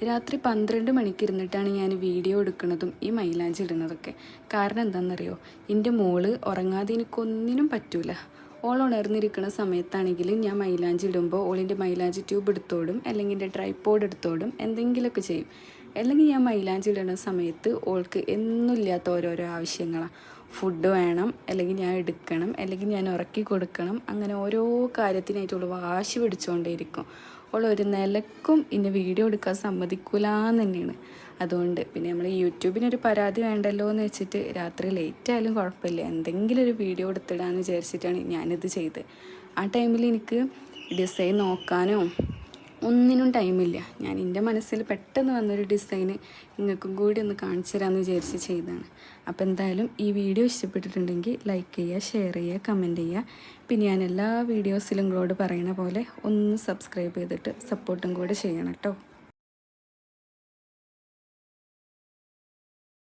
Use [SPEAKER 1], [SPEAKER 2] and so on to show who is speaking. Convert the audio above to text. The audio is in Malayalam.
[SPEAKER 1] രാത്രി 12 മണിക്ക് ഇരുന്നിട്ടാണ് ഞാൻ വീഡിയോ എടുക്കുന്നതും ഈ മൈലാഞ്ചി ഇടുന്നതൊക്കെ. കാരണം എന്താണെന്നറിയോ, എൻ്റെ മോള് ഉറങ്ങാതെ എനിക്കൊന്നിനും പറ്റൂല. ഓൾ ഉണർന്നിരിക്കുന്ന സമയത്താണെങ്കിൽ ഞാൻ മൈലാഞ്ചി ഇടുമ്പോൾ ഓളിൻ്റെ മൈലാഞ്ചി ട്യൂബ് എടുത്തോടും, അല്ലെങ്കിൽ എൻ്റെ ട്രൈപ്പോഡ് എടുത്തോടും, എന്തെങ്കിലുമൊക്കെ ചെയ്യും. അല്ലെങ്കിൽ ഞാൻ മൈലാഞ്ചി ഇടുന്ന സമയത്ത് ഓൾക്ക് എന്നുമില്ലാത്ത ഓരോരോ ആവശ്യങ്ങളാണ്. ഫുഡ് വേണം, അല്ലെങ്കിൽ ഞാൻ എടുക്കണം, അല്ലെങ്കിൽ ഞാൻ ഉറക്കി കൊടുക്കണം, അങ്ങനെ ഓരോ കാര്യത്തിനായിട്ട് ഓൾ വാശി പിടിച്ചുകൊണ്ടേയിരിക്കും. ഓൾ ഒരു നിലക്കും ഇന്നെ വീഡിയോ എടുക്കാൻ സമ്മതിക്കൂലെന്ന് തന്നെയാണ്. അതുകൊണ്ട് പിന്നെ നമ്മൾ യൂട്യൂബിനൊരു പരാതി വേണ്ടല്ലോ എന്ന് വെച്ചിട്ട് രാത്രി ലേറ്റ് ആയാലും കുഴപ്പമില്ല, എന്തെങ്കിലും ഒരു വീഡിയോ എടുത്തിടാമെന്ന് വിചാരിച്ചിട്ടാണ് ഞാനിത് ചെയ്തത്. ആ ടൈമിൽ എനിക്ക് ഡിസൈൻ നോക്കാനോ ഒന്നിനും ടൈമില്ല. ഞാൻ എൻ്റെ മനസ്സിൽ പെട്ടെന്ന് വന്നൊരു ഡിസൈന് നിങ്ങൾക്കും കൂടി ഒന്ന് കാണിച്ചു തരാമെന്ന് വിചാരിച്ച് ചെയ്തതാണ്. അപ്പോൾ എന്തായാലും ഈ വീഡിയോ ഇഷ്ടപ്പെട്ടിട്ടുണ്ടെങ്കിൽ ലൈക്ക് ചെയ്യുക, ഷെയർ ചെയ്യുക, കമൻറ്റ് ചെയ്യുക. പിന്നെ ഞാൻ എല്ലാ വീഡിയോസിലും നിങ്ങളോട് പറയണ പോലെ ഒന്ന് സബ്സ്ക്രൈബ് ചെയ്തിട്ട് സപ്പോർട്ടും കൂടെ ചെയ്യണം കേട്ടോ.